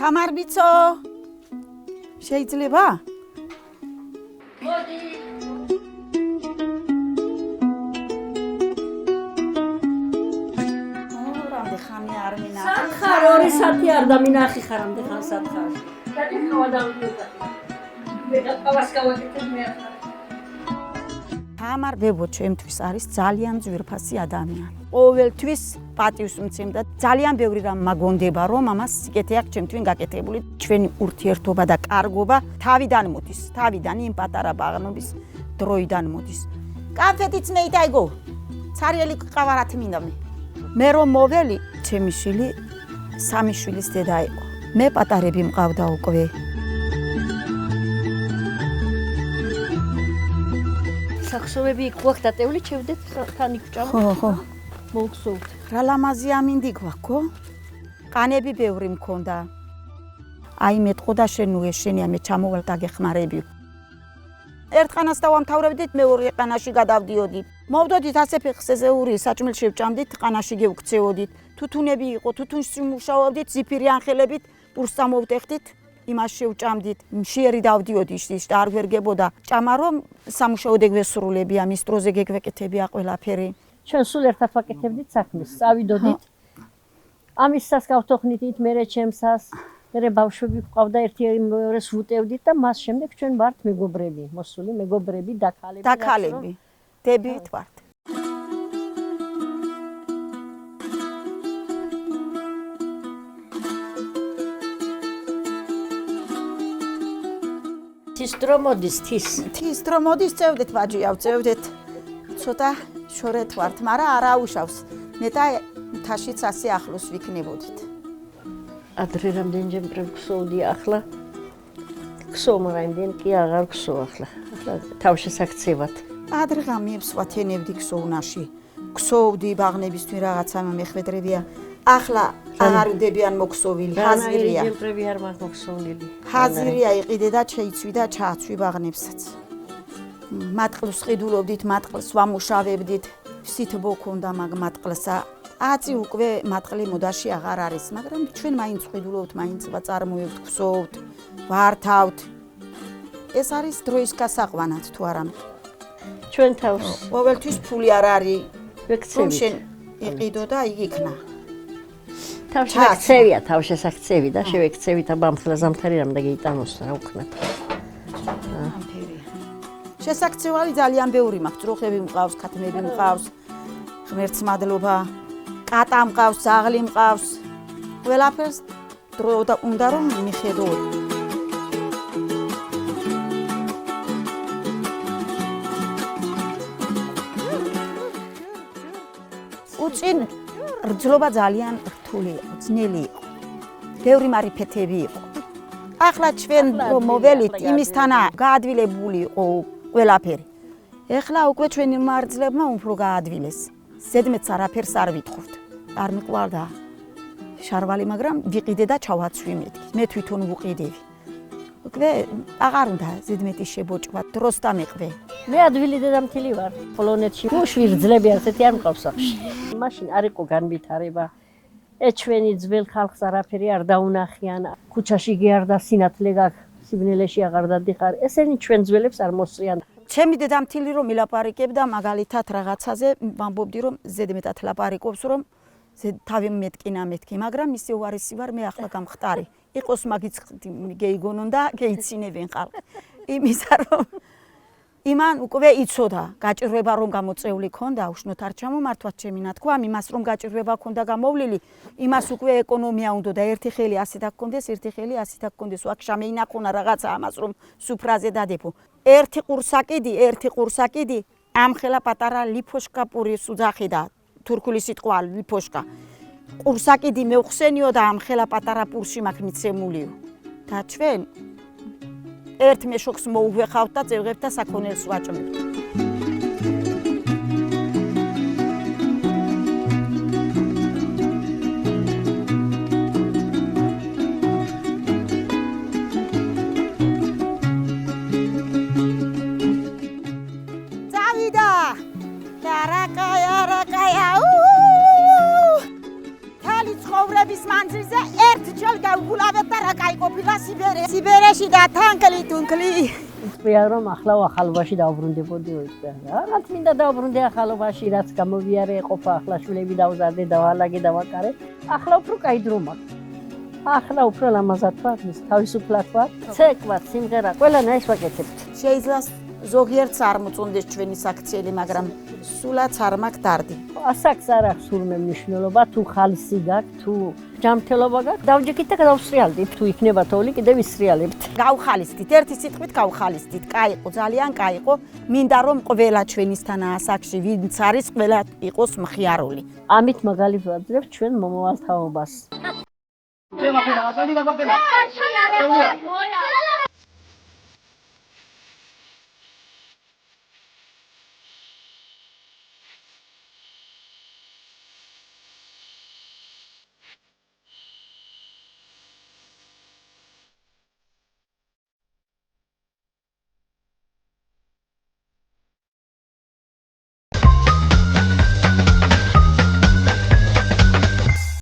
თამარბიცო შეიძლება? მოდი. რამდენი ხანი არ მინახე. სათხარ 2 საათი არ დამინახი ხარ ამდენ ხან სათხარში. დადი ხავა დავიწყე. მე დავას გავაკეთებ მე ახლა. თამარ ბებო ჩემთვის არის ძალიან ძვირფასი ადამიანი. ყოველთვის პატივს მცემ და ძალიან ბევრი რამ მაგონდება, რომ ამას სიკეთე აქვს ჩემთვინ გაკეთებული. ჩვენი ურთიერთობა და კარგობა თავიდან მოდის, თავიდან იმ პატარა ბაღნობის დროიდან მოდის. კაფეთიც მეით აიგო. ცარიელი ყავარათ მინდა მე. მე რომ მოველი, ჩემი შვილი 3 შვილის დედა იყო. მე პატარები მყავდა უკვე. სახსოვები გვაქვს დატეული, შევდეთ თან იქჭამ. ხო. მოგსოვთ. რა ლამაზი ამინდი გვაქვს? ყანები ბევრი მქონდა. აი მეტყო და შენ უეშენია მე ჩამოვალ და გეხმარები. ერთ ყანას დავამთავრებდით, მეორე ყანაში გადავდიოდით. მოვდოდით ასე ფეხზე ური საჭმელში ვჭამდით, ყანაში გევქცეოდით. თუთუნები იყო, თუთუნს მუშაობდით, ზიფირი ანხელებით, პურს წამოვტეხდით. იმას შევჭამდით, მშიერი დავდიოდი ის და არ გვერგებოდა. ჭამა რომ სამუშაოდ ეგვესრულებია, მის დროზე გეგვეკეთებია ყველაფერი. ჩვენ სულ ერთად ვაკეთებდით საქმეს, წავიდოდით. ამისას გავთოხნით, მერე ჩემსას, მერე ბავშვები გვყავდა ერთი მეორეს ვუტევდით და მას შემდეგ ჩვენ ვართ მეგობრები, მოსული მეგობრები, დაქალები. დაქალები. დებით ვართ. თის დრო მოდის, თის დრო მოდის, წევდეთ ვაჯია, წევდეთ. ცოტა შორეთ ვართ, მაგრამ არ აუშავს. მე და თაშიც ასე ახლოს ვიქნებოდით. ადრე რამდენჯერ გვსოვდი ახლა. გვსოვ, მაგრამ იმდენ კი აღარ გვსოვ ახლა. ახლა თავშესაქცევად. ადრე ღამეებს ვათენებდი ქსოვნაში. ქსოვდი ბაღნებისთვის რაღაცა მეხვედრებია. ახლა აღარ ვდებიან მოქსოვილი, ჰაზირია. ჯემპრები არ მაქვს მოქსოვნილი. ჰაზირია იყიდე და შეიცვი და ჩააცვი ბაღნებსაც. მატყლს ყიდულობდით, მატყლს ვამუშავებდით. სითბო ქონდა მაგ მატყლსა. აწი უკვე მატყლი მოდაში აღარ არის, მაგრამ ჩვენ მაინც ყიდულობთ, მაინც ვაწარმოებთ, ქსოვთ, ვართავთ. ეს არის დროის გასაყვანად თუ არა? ჩვენ თავს ყოველთვის ფული არ არის. ვექცევით. შენ იყიდო და იგიქნა. თავშესაქცევია, თავშესაქცევი და შევექცევით აბა ამხელა ზამთარი რამ და გეიტანოს რა უქნათ. შესაქცევალი ძალიან ბევრი მაქვს, ძროხები მყავს, ქათმები მყავს, ღმერთს მადლობა, კატა მყავს, ზაღლი მყავს. ყველაფერს დრო უნდა რომ მიხედო. უწინ რძლობა ძალიან რთული იყო, ძნელი იყო. ბევრი მარიფეთები იყო. ახლა ჩვენ მოველით იმისთანა გაადვილებული იყო ყველაფერი. ეხლა უკვე ჩვენი მარძლებმა უფრო გაადვილეს. ზედმეტს არაფერს არ ვითხოვთ. არ მიყვარდა შარვალი, მაგრამ ვიყიდე და ჩავაცვი მეთქი. მე თვითონ ვუყიდები. უკვე აღარ უნდა ზედმეტი შებოჭვა, დროს დამეყვე. მე ადვილი დედამთილი ვარ. პოლონეთში უშვი რძლები ასეთი არ მყავს სახში. მაშინ არ იყო განვითარება. ჩვენი ძველ ხალხს არაფერი არ დაუნახიან. ქუჩაში გიარდა სინათლე გაქვს, სიბნელეში აღარ დადიხარ. ესენი ჩვენ ძველებს არ მოსწრიან. ჩემი დედამთილი რომ მილაპარიკებდა მაგალითად რაღაცაზე, ვამბობდი რომ ზედმეტად ლაპარიკობს, რომ თავი მეტკინა მეთქი, მაგრამ ისე უარესი ვარ მე ახლა გამხტარი. იყოს მაგიც გეიგონონ და გეიცინებენ ხალხი. იმისა რომ იმან უკვე იცოდა გაჭირვება რომ გამოწეული ქონდა, უშნოთ არ ჩამომართვათ ჩემი ნათქვამ, იმას რომ გაჭირვება ქონდა გამოვლილი, იმას უკვე ეკონომია უნდა და ერთი ხელი ასეთ აქონდეს, ერთი ხელი ასეთ აქონდეს, ვაქშა მეინახონა რაღაცა ამას რომ სუფრაზე დადებო. ერთი ყურსაკიდი, ამხელა პატარა ლიფოშკა პურის უძახიდა, თურქული სიტყვა ლიფოშკა. ყურსაკიდი მევხსენიო და ამხელა პატარა პურში მაქვს მიცემულიო. და ჩვენ ერთ მეშოქს მოუვეხავთ და წევღებთ და საქონელს ვაჭმევთ. წავიდა! რაკაია! თალი ცხოვრების მანძილზე ერთ ჯერ გავგულავეთ და რა კაი ყოფილა სიბერეში და თანკლი თუნკლი. იწვია რომ ახლა ახალობაში დაუბრუნდებოდი ოიტყვია. რაღაც მინდა დაუბრუნდე ახალობაში, რაც გამოვიარე ყოფა, ახლა შვილები დავზარდე, დავალაგე, დავაკარე. ახლა უფრო კაი დრო მაქვს. ახლა უფრო ლამაზად ვარ, თავისუფლად ვარ. ცეკვა, სიმღერა, ყველანაირს ვაკეთებთ. შეიძლება ზოგიერთს არ მოწონდეს ჩვენი საქციელი, მაგრამ სულაც არ მაქვს დარდი. ასაკს არ აქვს სულმე მნიშვნელობა, თუ ხალისი გაქვს, თუ ჯანმრთელობა გაქვს, დავჯექით და დავსრიალდით. თუ იქნება თოვლი, კიდევ ისრიალებთ. გავხალისდით, ერთი სიტყვით გავხალისდით. კაიყო, ძალიან კაიყო. მინდა რომ ყველა ჩვენისთან ასაკში ვინც არის, ყველა იყოს მხიარული. ამით მაგალითად ვაძლევთ ჩვენ მომავალ თაობას.